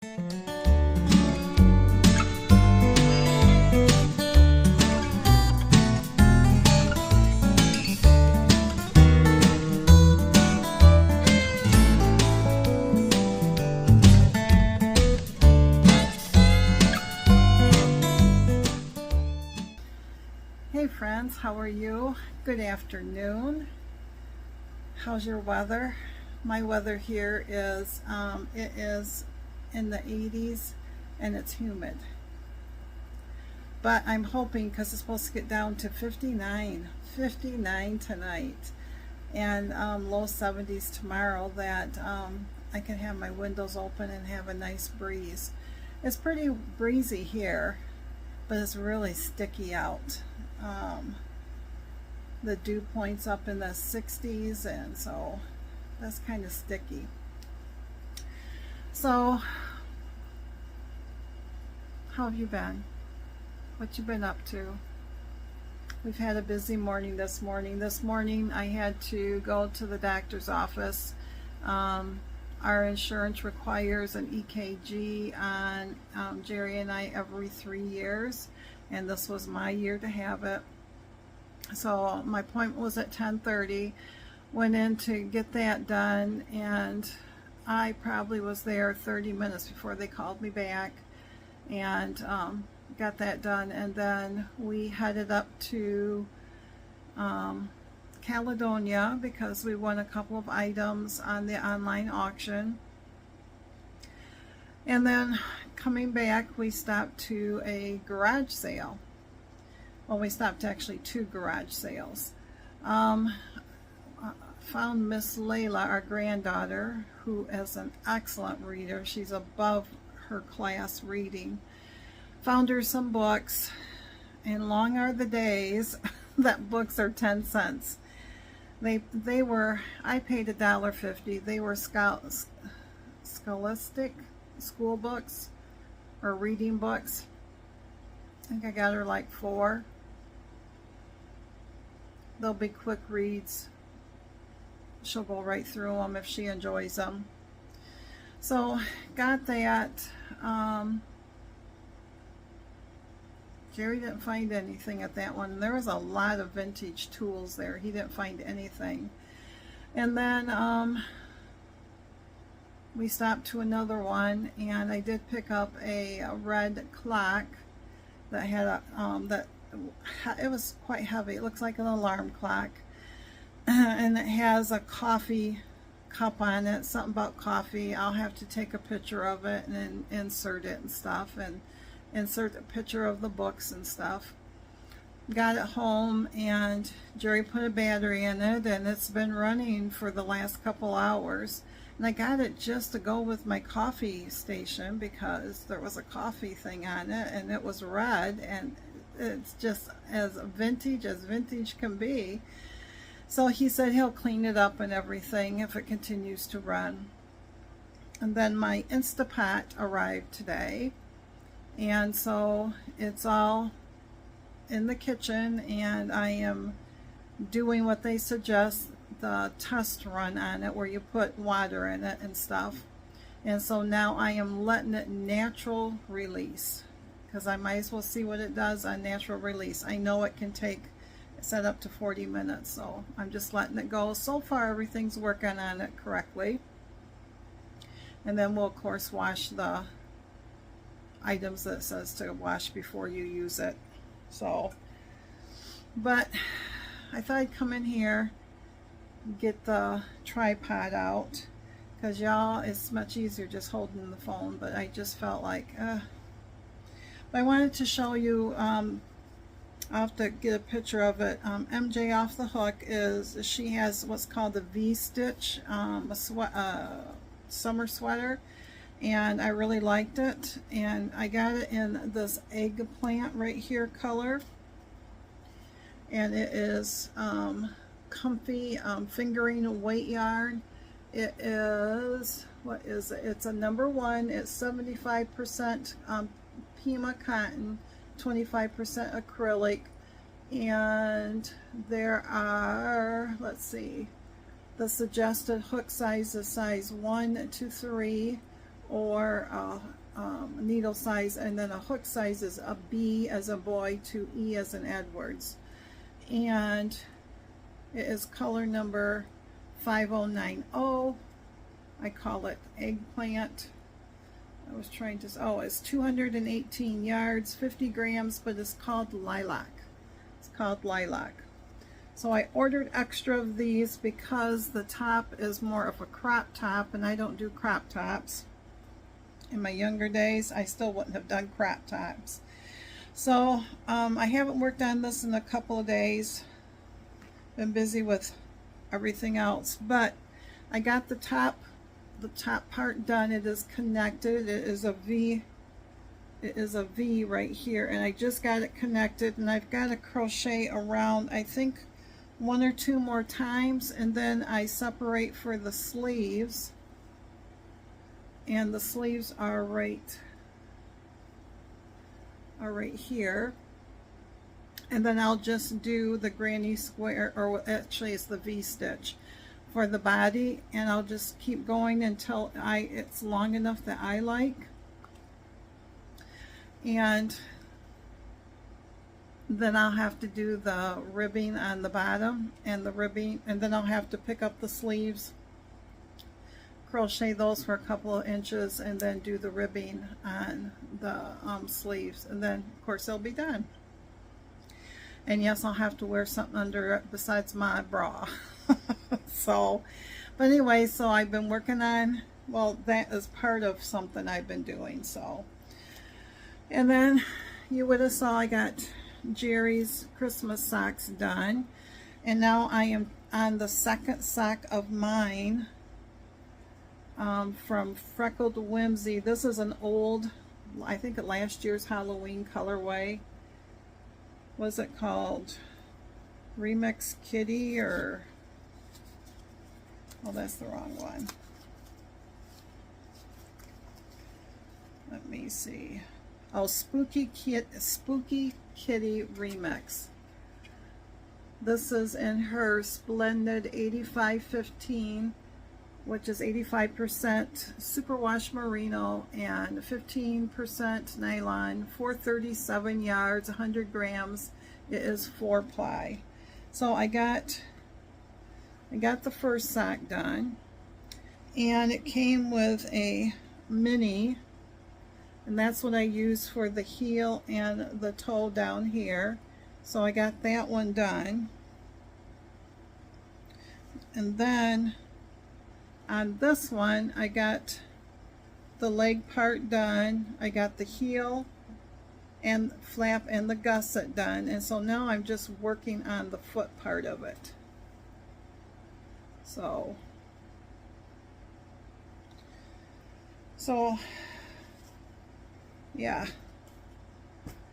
Hey friends, how are you? Good afternoon. How's your weather? My weather here is it is in the 80s and it's humid. But I'm hoping, because it's supposed to get down to 59 tonight, and low 70s tomorrow, that I can have my windows open and have a nice breeze. It's pretty breezy here, but it's really sticky out. The dew point's up in the 60s, and so that's kind of sticky. So how have you been? What you been up to? We've had a busy morning this morning. This morning I had to go to the doctor's office. Our insurance requires an EKG on Jerry and I every 3 years, and this was my year to have it. So my appointment was at 10:30. Went in to get that done, and I probably was there 30 minutes before they called me back, and got that done. And then we headed up to Caledonia because we won a couple of items on the online auction. And then coming back, we stopped to a garage sale. Well, we stopped actually 2 garage sales. Found Miss Layla, our granddaughter, who is an excellent reader. She's above her class reading. Found her some books, and long are the days that books are 10 cents. They were, I paid $1.50. They were scholastic school books or reading books. I think I got her like 4. They'll be quick reads. She'll go right through them if she enjoys them. So got that. Jerry didn't find anything at that one. There was a lot of vintage tools there. He didn't find anything. And then we stopped to another one, and I did pick up a red clock that had a it was quite heavy. It looks like an alarm clock, and it has a coffee cup on it, something about coffee. I'll have to take a picture of it and insert it and stuff, and insert a picture of the books and stuff. Got it home, and Jerry put a battery in it, and it's been running for the last couple hours. And I got it just to go with my coffee station because there was a coffee thing on it, and it was red, and it's just as vintage can be. So he said he'll clean it up and everything if it continues to run. And then my Instapot arrived today, and so it's all in the kitchen, and I am doing what they suggest, the test run on it, where you put water in it and stuff. And so now I am letting it natural release, because I might as well see what it does on natural release. I know it can take set up to 40 minutes, so I'm just letting it go. So far everything's working on it correctly. And then we'll of course wash the items that it says to wash before you use it. So, but I thought I'd come in here, get the tripod out, because y'all, it's much easier just holding the phone, but I just felt like but I wanted to show you, I'll have to get a picture of it. MJ Off the Hook she has what's called the V-stitch summer sweater, and I really liked it, and I got it in this eggplant right here color, and it is comfy fingering weight yarn. It is, what is it? It's a number 1. It's 75% Pima cotton, 25% acrylic, and there are, let's see, the suggested hook size is size 1 to 3, or needle size, and then a hook size is a B as a boy to E as in Edwards. And it is color number 5090. I call it eggplant. I was trying to, oh, it's 218 yards, 50 grams, but it's called lilac. It's called lilac. So I ordered extra of these because the top is more of a crop top, and I don't do crop tops. In my younger days, I still wouldn't have done crop tops. So I haven't worked on this in a couple of days. Been busy with everything else, but I got the top part done. It is connected. It is a V. It is a V right here, and I just got it connected, and I've got to crochet around, I think, 1 or 2 more times, and then I separate for the sleeves. And the sleeves are right here. And then I'll just do the granny square, or actually it's the V-stitch for the body, and I'll just keep going until it's long enough that I like. And then I'll have to do the ribbing on the bottom and the ribbing, and then I'll have to pick up the sleeves, crochet those for a couple of inches, and then do the ribbing on the sleeves, and then of course they'll be done. And yes, I'll have to wear something under it besides my bra. So, but anyway, so I've been working on, well, that is part of something I've been doing. So, and then you would have saw I got Jerry's Christmas socks done, and now I am on the second sock of mine from Freckled Whimsy. This is an old, I think last year's Halloween colorway. Was it called Remix Kitty, or, oh, that's the wrong one. Let me see. Oh, Spooky Kitty Remix. This is in her splendid 8515, which is 85% superwash merino and 15% nylon, 437 yards, 100 grams. It is 4-ply. So I got the first sock done, and it came with a mini, and that's what I use for the heel and the toe down here. So I got that one done. And then on this one, I got the leg part done. I got the heel and flap and the gusset done. And so now I'm just working on the foot part of it. So yeah,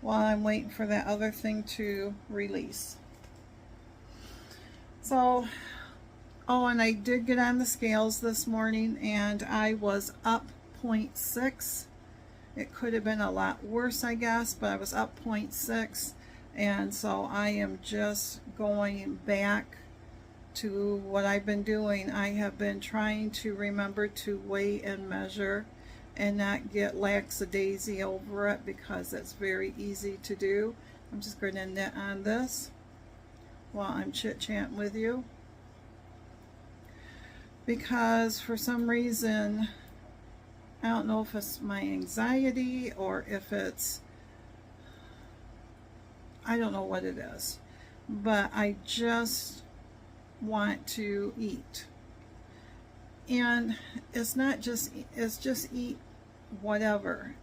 while I'm waiting for that other thing to release. So, oh, and I did get on the scales this morning, and I was up 0.6. It could have been a lot worse, I guess, but I was up 0.6, and so I am just going back to what I've been doing. I have been trying to remember to weigh and measure and not get lackadaisy over it, because it's very easy to do. I'm just going to knit on this while I'm chit-chatting with you, because for some reason, I don't know if it's my anxiety or if it's, I don't know what it is, but I just want to eat. And it's not just, it's just eat whatever.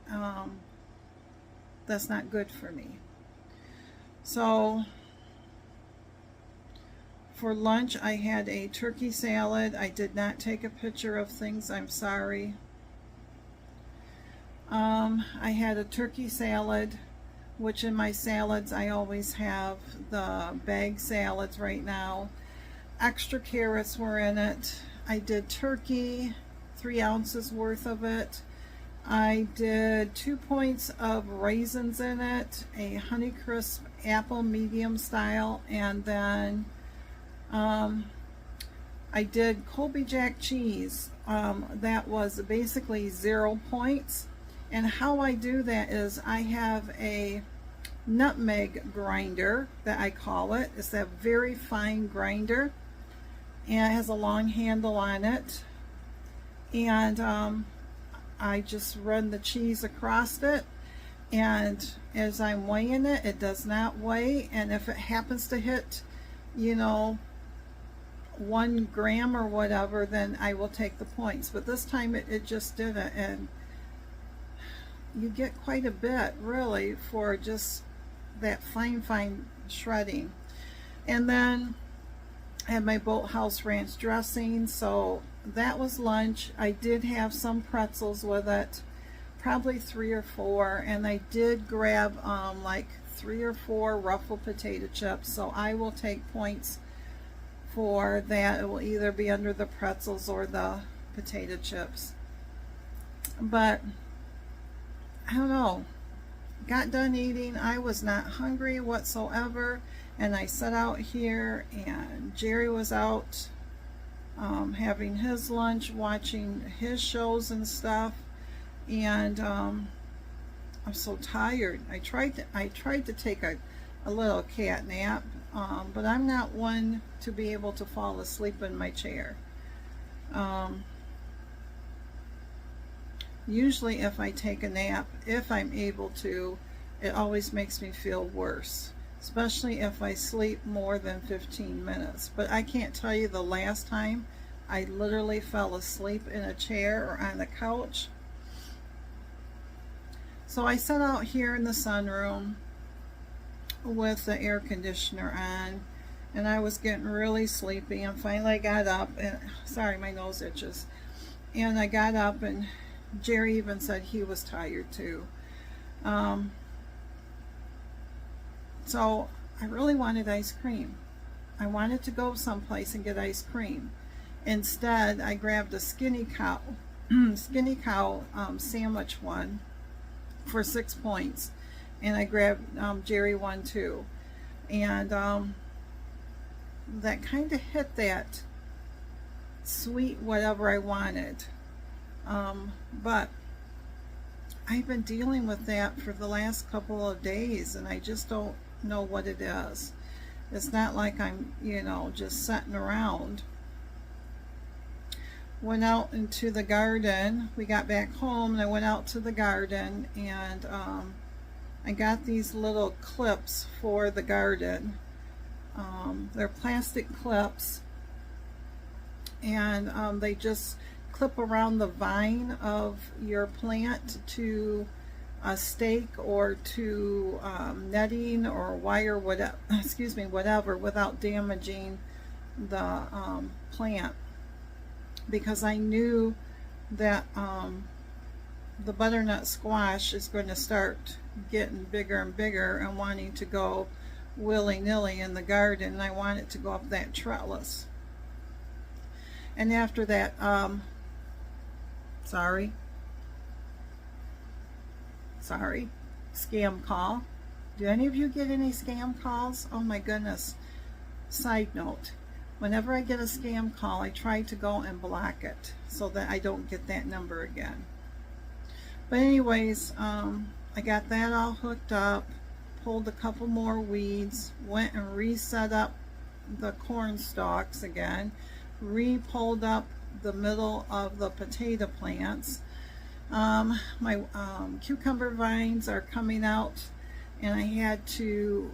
That's not good for me. So for lunch, I had a turkey salad. I did not take a picture of things, I'm sorry. I had a turkey salad, which in my salads, I always have the bag salads right now. Extra carrots were in it. I did turkey, 3 ounces worth of it. I did 2 points of raisins in it, a Honeycrisp apple medium style, and then I did Colby Jack cheese, that was basically 0 points. And how I do that is I have a nutmeg grinder that I call it. It's that very fine grinder, and it has a long handle on it, and I just run the cheese across it, and as I'm weighing it, it does not weigh, and if it happens to hit, you know, 1 gram or whatever, then I will take the points. But this time it just didn't, and you get quite a bit really for just that fine shredding. And then I had my Boathouse Ranch dressing, so that was lunch. I did have some pretzels with it, probably 3 or 4, and I did grab like 3 or 4 ruffled potato chips, so I will take points for that. It will either be under the pretzels or the potato chips. But I don't know, got done eating, I was not hungry whatsoever, and I sat out here, and Jerry was out having his lunch, watching his shows and stuff, and I'm so tired. I tried to take a little cat nap, but I'm not one to be able to fall asleep in my chair. Usually if I take a nap, if I'm able to, it always makes me feel worse, especially if I sleep more than 15 minutes. But I can't tell you the last time I literally fell asleep in a chair or on the couch. So I sat out here in the sunroom with the air conditioner on, and I was getting really sleepy, and finally I got up, and sorry, my nose itches, and I got up, and Jerry even said he was tired too. So I really wanted ice cream. I wanted to go someplace and get ice cream. Instead, I grabbed a Skinny Cow sandwich one for 6 points, and I grabbed Jerry one too, and that kind of hit that sweet whatever I wanted. But I've been dealing with that for the last couple of days, and I just don't know what it is. It's not like I'm, you know, just sitting around. Went out into the garden. We got back home, and I went out to the garden, and I got these little clips for the garden. They're plastic clips, and they just clip around the vine of your plant to a stake or to netting or wire, whatever, excuse me, whatever, without damaging the plant, because I knew that the butternut squash is going to start getting bigger and bigger and wanting to go willy-nilly in the garden, and I want it to go up that trellis. And after that, sorry, scam call. Do any of you get any scam calls? Oh my goodness. Side note, whenever I get a scam call, I try to go and block it so that I don't get that number again. But anyways, I got that all hooked up, pulled a couple more weeds, went and reset up the corn stalks again, re-pulled up the middle of the potato plants. My cucumber vines are coming out, and I had to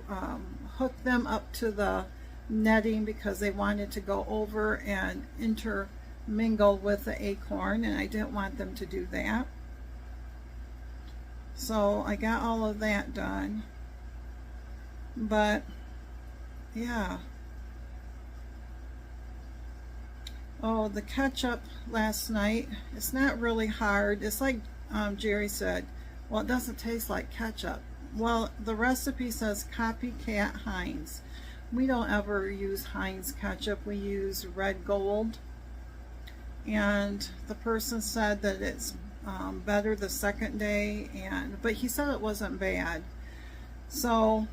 hook them up to the netting because they wanted to go over and intermingle with the acorn, and I didn't want them to do that. So I got all of that done. But yeah. Oh, the ketchup last night, it's not really hard. It's like Jerry said, well, it doesn't taste like ketchup. Well, the recipe says copycat Heinz. We don't ever use Heinz ketchup. We use Red Gold. And the person said that it's better the second day, but he said it wasn't bad. So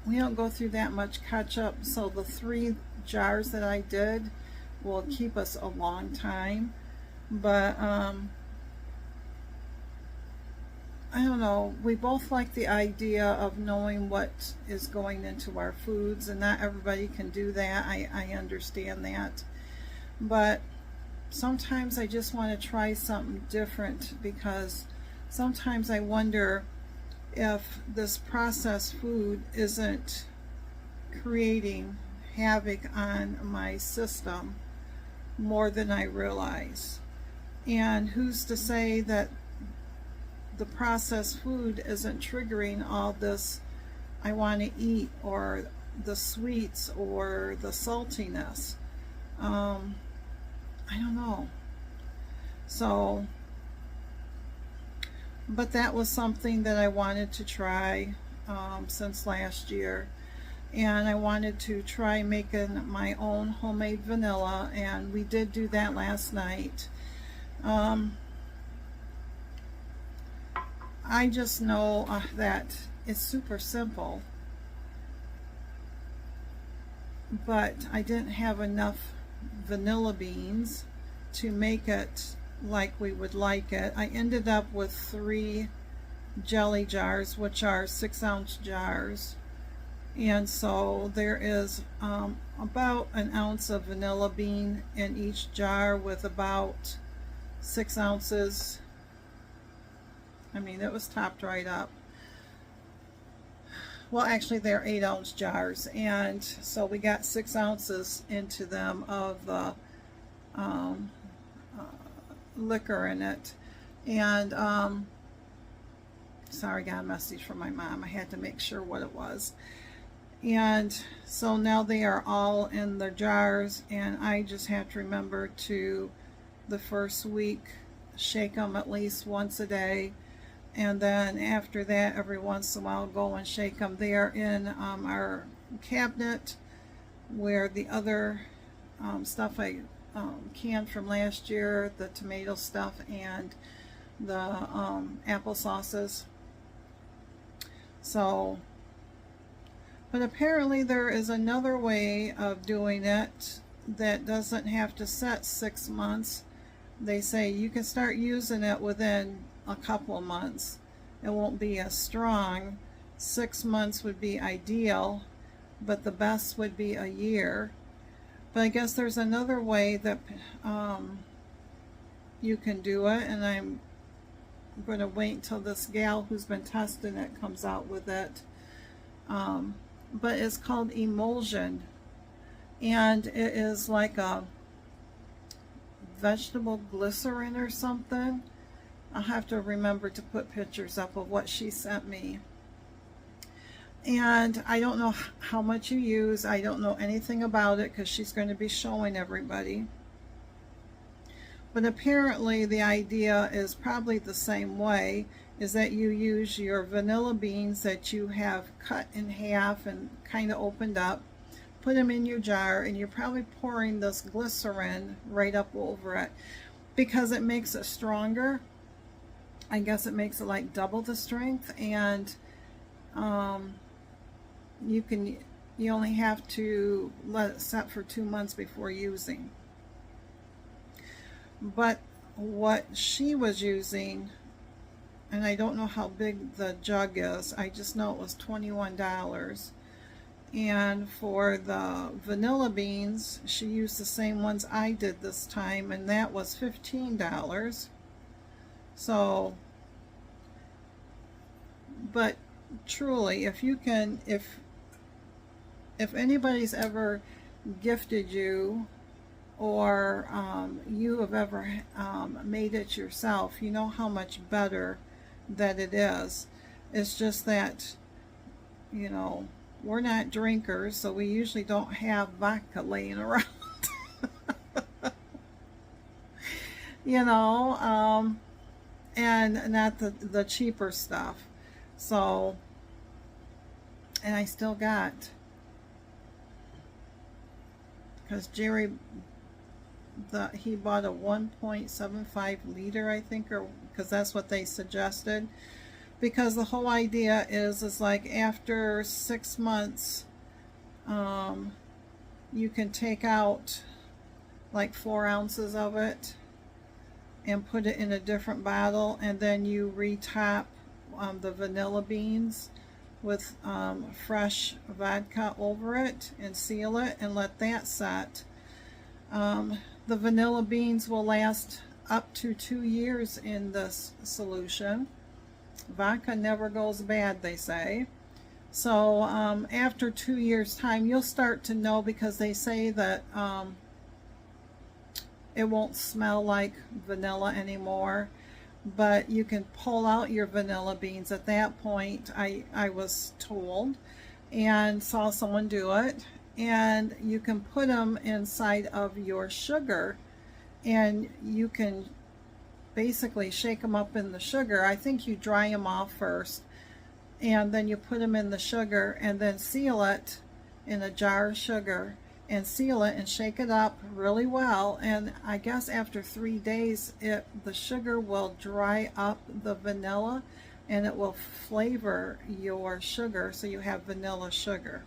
we don't go through that much ketchup. So the 3 jars that I did will keep us a long time. But I don't know, we both like the idea of knowing what is going into our foods, and not everybody can do that. I understand that. But sometimes I just want to try something different, because sometimes I wonder if this processed food isn't creating havoc on my system more than I realize. And who's to say that the processed food isn't triggering all this I want to eat, or the sweets, or the saltiness? I don't know. So, but that was something that I wanted to try since last year. And I wanted to try making my own homemade vanilla, and we did do that last night. I just know that it's super simple, but I didn't have enough vanilla beans to make it like we would like it. I ended up with 3 jelly jars, which are 6-ounce jars, and so there is about an ounce of vanilla bean in each jar, with about 6 ounces. I mean, it was topped right up. Well, actually they're 8-ounce jars, and so we got 6 ounces into them of the liquor in it. And sorry, I got a message from my mom. I had to make sure what it was. And so now they are all in their jars, and I just have to remember to, the first week, shake them at least once a day. And then after that, every once in a while, go and shake them. They are in our cabinet, where the other stuff I canned from last year, the tomato stuff and the apple sauces. So, but apparently there is another way of doing it that doesn't have to set 6 months. They say you can start using it within a couple of months. It won't be as strong. 6 months would be ideal, but the best would be a year. But I guess there's another way that you can do it, and I'm going to wait until this gal who's been testing it comes out with it. But it's called emulsion, and it is like a vegetable glycerin or something. I'll have to remember to put pictures up of what she sent me. And I don't know how much you use. I don't know anything about it, because she's going to be showing everybody. But apparently the idea is probably the same way, is that you use your vanilla beans that you have cut in half and kind of opened up, put them in your jar, and you're probably pouring this glycerin right up over it, because it makes it stronger. I guess it makes it like double the strength, and you only have to let it set for 2 months before using. But what she was using, and I don't know how big the jug is, I just know it was $21. And for the vanilla beans, she used the same ones I did this time, and that was $15. So, but truly, if you can, if anybody's ever gifted you, or you have ever made it yourself, you know how much better that it is. It's just that, you know, we're not drinkers, so we usually don't have vodka laying around. You know, and not the cheaper stuff. So, and I still got, because Jerry, he bought a 1.75 liter, I think, or because that's what they suggested. Because the whole idea is like after 6 months, you can take out like 4 ounces of it, and put it in a different bottle, and then you retop the vanilla beans with fresh vodka over it and seal it and let that set. The vanilla beans will last up to 2 years in this solution. Vodka never goes bad, they say. So after 2 years time, you'll start to know, because they say that it won't smell like vanilla anymore, but you can pull out your vanilla beans at that point. I was told, and saw someone do it, and you can put them inside of your sugar, and you can basically shake them up in the sugar. I think you dry them off first, and then you put them in the sugar, and then seal it in a jar of sugar, and seal it and shake it up really well. And I guess after 3 days, the sugar will dry up the vanilla, and it will flavor your sugar, so you have vanilla sugar.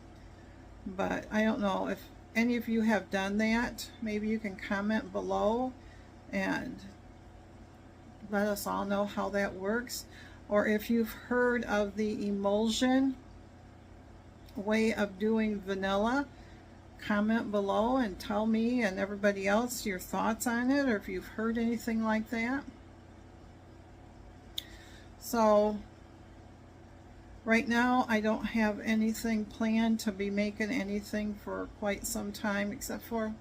But I don't know if any of you have done that. Maybe you can comment below and let us all know how that works. Or if you've heard of the emulsion way of doing vanilla, comment below and tell me and everybody else your thoughts on it, or if you've heard anything like that. So right now I don't have anything planned to be making anything for quite some time, except for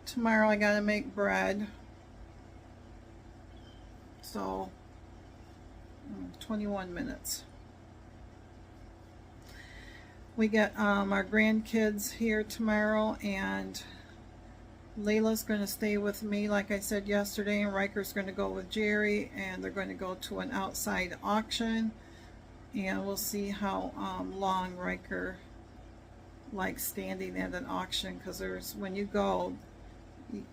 tomorrow I gotta make bread. So 21 minutes. We get our grandkids here tomorrow, and Layla's going to stay with me, like I said yesterday, and Riker's going to go with Jerry, and they're going to go to an outside auction, and we'll see how long Riker likes standing at an auction, because there's, when you go,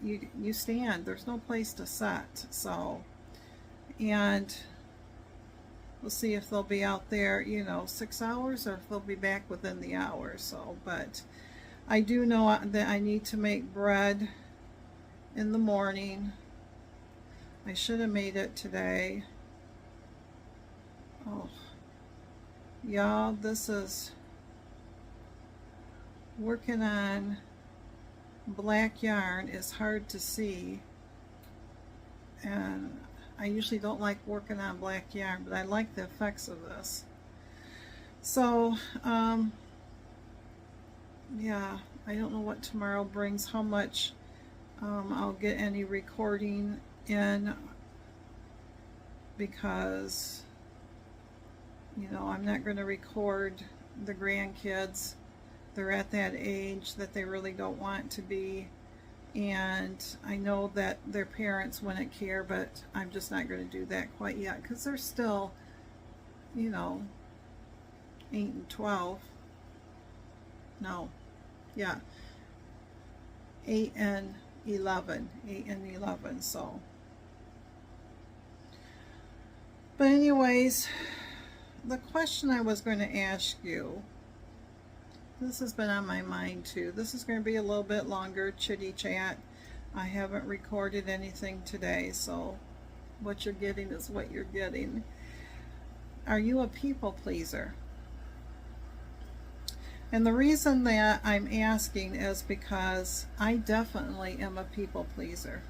you stand, there's no place to sit. So, and we'll see if they'll be out there, 6 hours, or if they'll be back within the hour. So, but I do know that I need to make bread in the morning. I should have made it today. Oh, y'all, this is working on black yarn is hard to see, and I usually don't like working on black yarn, but I like the effects of this. So, yeah, I don't know what tomorrow brings, how much I'll get any recording in, because, I'm not going to record the grandkids. They're at that age that they really don't want to be. And I know that their parents wouldn't care, but I'm just not going to do that quite yet, because they're still, 8 and 12. No, yeah, 8 and 11. 8 and 11, so. But anyways, the question I was going to ask you, this has been on my mind too. This is going to be a little bit longer chitty chat. I haven't recorded anything today, so what you're getting is what you're getting. Are you a people pleaser? And the reason that I'm asking is because I definitely am a people pleaser.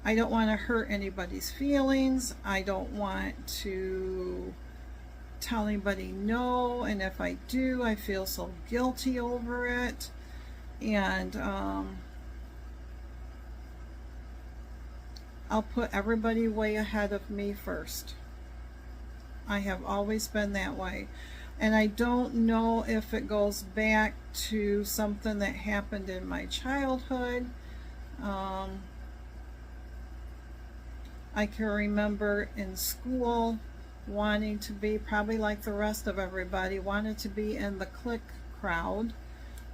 I don't want to hurt anybody's feelings. I don't want to tell anybody no, and if I do, I feel so guilty over it. And I'll put everybody way ahead of me first. I have always been that way. And I don't know if it goes back to something that happened in my childhood. I can remember in school wanting to be, probably like the rest of everybody, wanted to be in the clique crowd,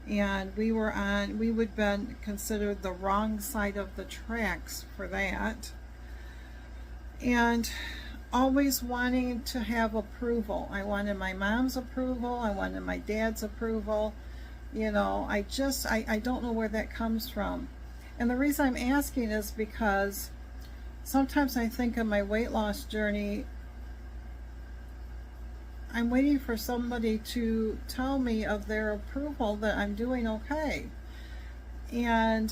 and we would been considered the wrong side of the tracks for that, and always wanting to have approval. I wanted my mom's approval, I wanted my dad's approval, You know, I don't know where that comes from. And the reason I'm asking is because sometimes I think in my weight loss journey, I'm waiting for somebody to tell me of their approval that I'm doing okay. And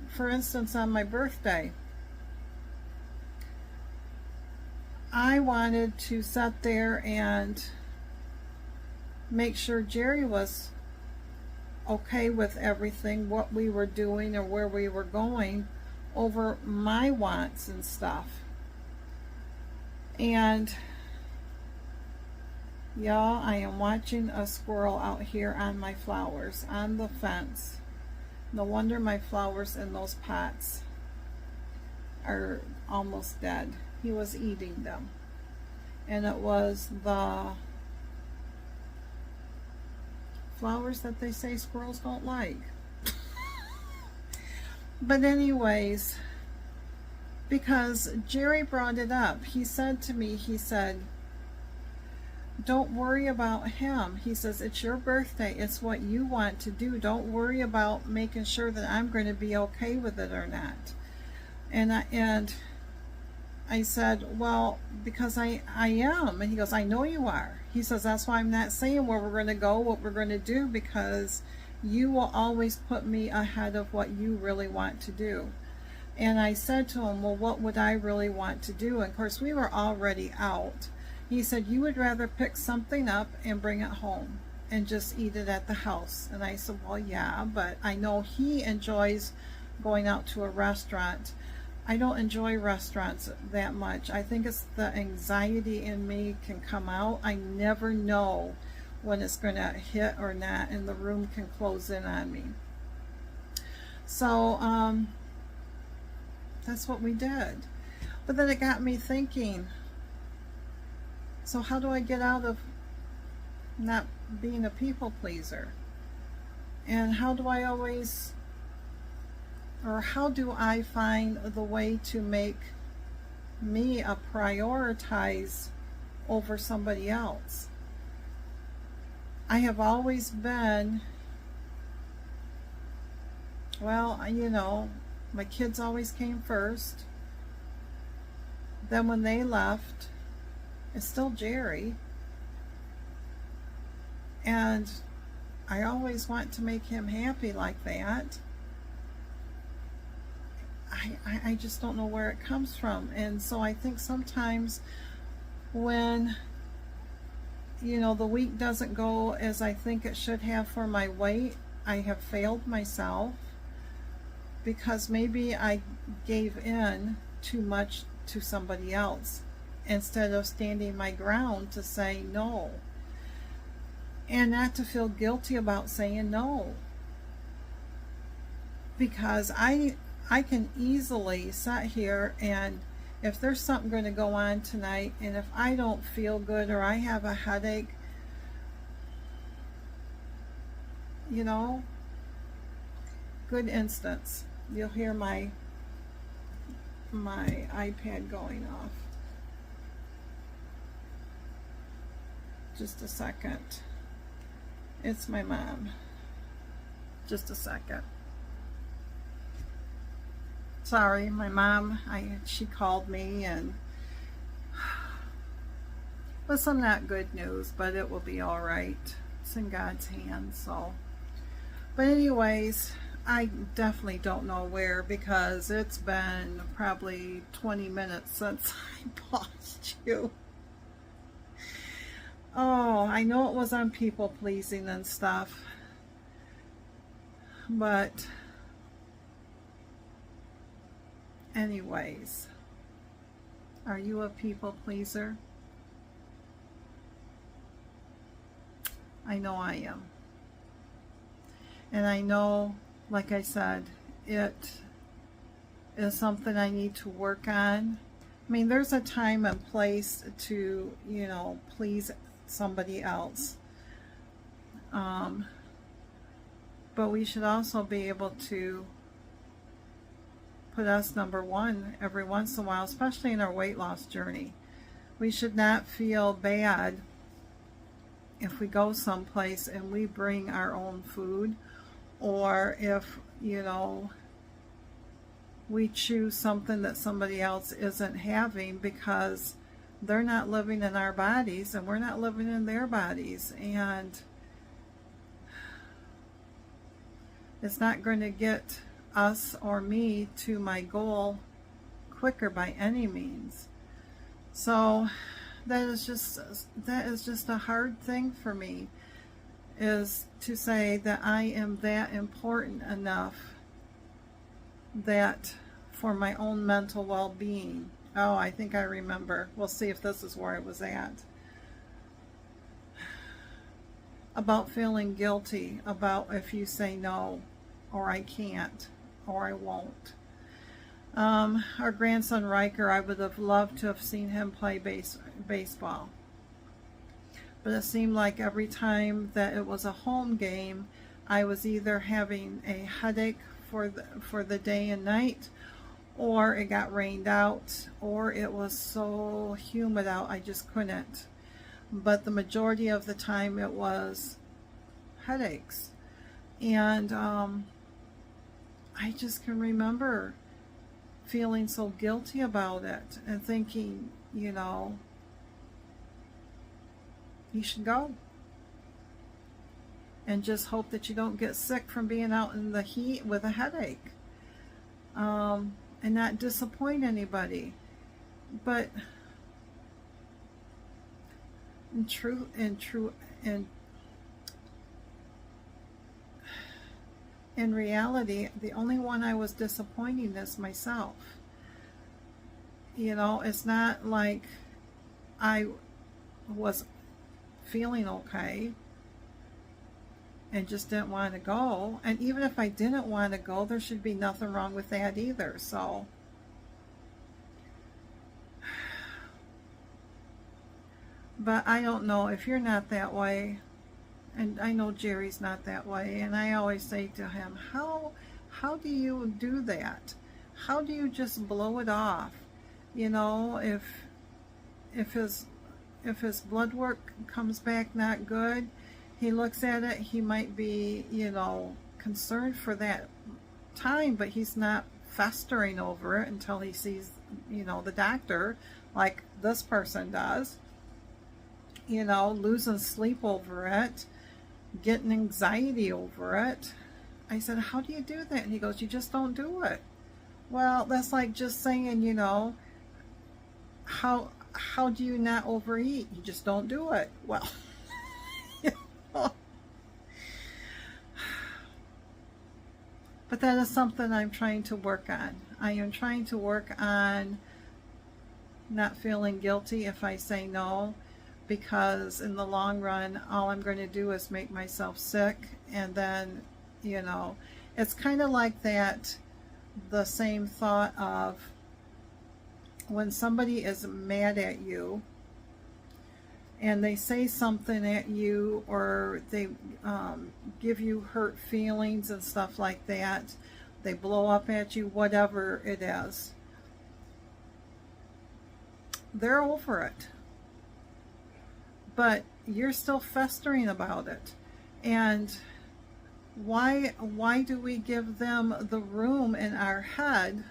for instance, on my birthday, I wanted to sit there and make sure Jerry was okay with everything, what we were doing or where we were going, over my wants and stuff. And y'all, I am watching a squirrel out here on my flowers on the fence. No wonder my flowers in those pots are almost dead. He was eating them. And it was the flowers that they say squirrels don't like. But anyways, because Jerry brought it up, he said to me, he said, don't worry about him. He says, it's your birthday. It's what you want to do. Don't worry about making sure that I'm going to be okay with it or not. And I said, well, because I am. And he goes, I know you are. He says, that's why I'm not saying where we're going to go, what we're going to do, because you will always put me ahead of what you really want to do. And I said to him, well, what would I really want to do? And of course, we were already out. He said, you would rather pick something up and bring it home and just eat it at the house. And I said, well, yeah, but I know he enjoys going out to a restaurant. I don't enjoy restaurants that much. I think it's the anxiety in me can come out. I never know when it's going to hit or not, and the room can close in on me. So that's what we did. But then it got me thinking, so how do I get out of not being a people pleaser? And how do I always, or how do I find the way to make me a prioritize over somebody else? I have always been, well, you know, my kids always came first. Then when they left, it's still Jerry. And I always want to make him happy like that. I just don't know where it comes from. And so I think sometimes when, you know, the week doesn't go as I think it should have for my weight, I have failed myself, because maybe I gave in too much to somebody else instead of standing my ground to say no, and not to feel guilty about saying no, because I can easily sit here, and if there's something going to go on tonight, and if I don't feel good or I have a headache, you know, good instance, you'll hear my iPad going off. Just a second. It's my mom. Just a second. Sorry, my mom, she called me, and with some not good news, but it will be all right. It's in God's hands. So, but anyways, I definitely don't know where, because it's been probably 20 minutes since I paused you. Oh, I know it was on people pleasing and stuff, but anyways, are you a people pleaser? I know I am. And I know, like I said, it is something I need to work on. I mean, there's a time and place to, you know, please somebody else. But we should also be able to put us number one every once in a while, especially in our weight loss journey. We should not feel bad if we go someplace and we bring our own food, or if, you know, we choose something that somebody else isn't having because they're not living in our bodies and we're not living in their bodies, and it's not going to get us or me to my goal quicker by any means. So that is just a hard thing for me, is to say that I am that important enough that for my own mental well-being. Oh, I think I remember. We'll see if this is where it was at. About feeling guilty about if you say no, or I can't, or I won't. Our grandson Riker, I would have loved to have seen him play baseball. But it seemed like every time that it was a home game, I was either having a headache for the day and night, or it got rained out, or it was so humid out I just couldn't. But the majority of the time it was headaches. And I just can remember feeling so guilty about it and thinking, you know, you should go. And just hope that you don't get sick from being out in the heat with a headache. And not disappoint anybody. But in reality, the only one I was disappointing is myself. You know, it's not like I was feeling okay and just didn't want to go. And even if I didn't want to go, there should be nothing wrong with that either. So but I don't know if you're not that way, and I know Jerry's not that way, and I always say to him, how do you do that? How do you just blow it off? You know, if his blood work comes back not good, he looks at it, he might be, you know, concerned for that time, but he's not festering over it until he sees, you know, the doctor, like this person does, you know, losing sleep over it, getting anxiety over it. I said, how do you do that? And he goes, you just don't do it. Well, that's like just saying, you know, how do you not overeat? You just don't do it. Well, you know. But that is something I'm trying to work on. I am trying to work on not feeling guilty if I say no, because in the long run, all I'm going to do is make myself sick. And then, you know, it's kind of like that, the same thought of when somebody is mad at you and they say something at you, or they give you hurt feelings and stuff like that, they blow up at you, whatever it is, they're over it. But you're still festering about it. And why do we give them the room in our head,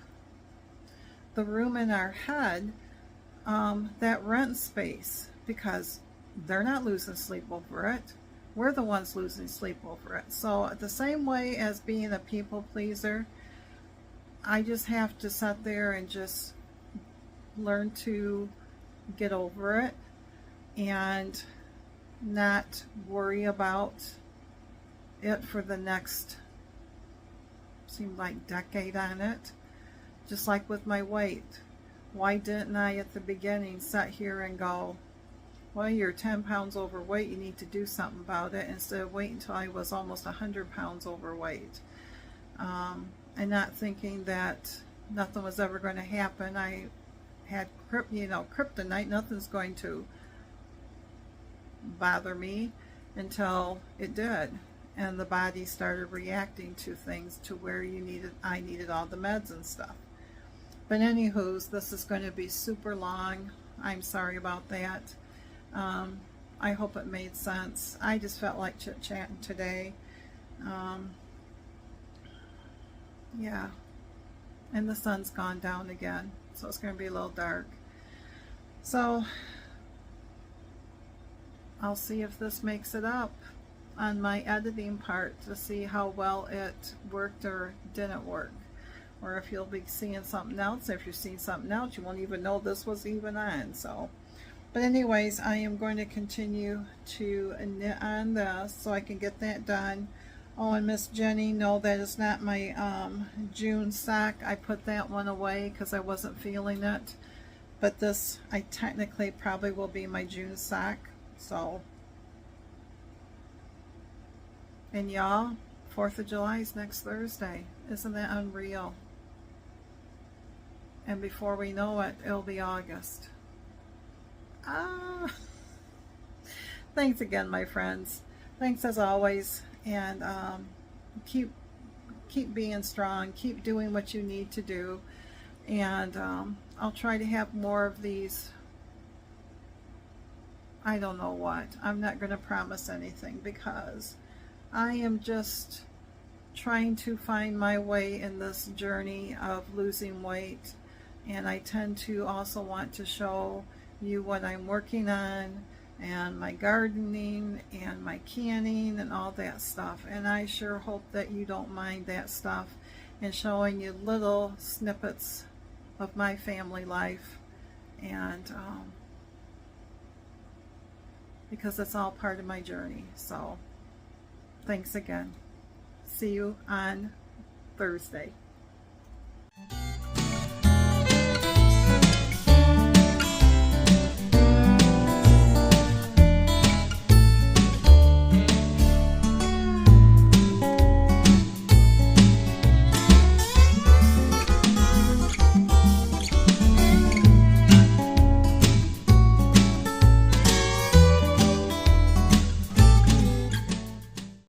that rent space? Because they're not losing sleep over it. We're the ones losing sleep over it. So the same way as being a people pleaser, I just have to sit there and just learn to get over it and not worry about it for the next, seemed like, decade on it. Just like with my weight. Why didn't I at the beginning sit here and go, well, you're 10 pounds overweight, you need to do something about it, instead of waiting until I was almost 100 pounds overweight. And not thinking that nothing was ever going to happen. I had, kryptonite, nothing's going to bother me, until it did. And the body started reacting to things to where I needed all the meds and stuff. But anywho, this is going to be super long. I'm sorry about that. I hope it made sense. I just felt like chit-chatting today. Yeah, and the sun's gone down again, so it's going to be a little dark. So I'll see if this makes it up on my editing part to see how well it worked or didn't work, or if you'll be seeing something else. If you're seeing something else, you won't even know this was even on. So, but anyways, I am going to continue to knit on this so I can get that done. Oh, and Miss Jenny, no, that is not my June sock. I put that one away because I wasn't feeling it. But this, I technically probably will be my June sock. So, and y'all, 4th of July is next Thursday. Isn't that unreal? And before we know it, it'll be August. Ah! Thanks again, my friends. Thanks as always. And keep being strong. Keep doing what you need to do. And I'll try to have more of these. I don't know what. I'm not going to promise anything because I am just trying to find my way in this journey of losing weight. And I tend to also want to show you what I'm working on, and my gardening and my canning and all that stuff. And I sure hope that you don't mind that stuff, and showing you little snippets of my family life, and because it's all part of my journey. So thanks again. See you on Thursday.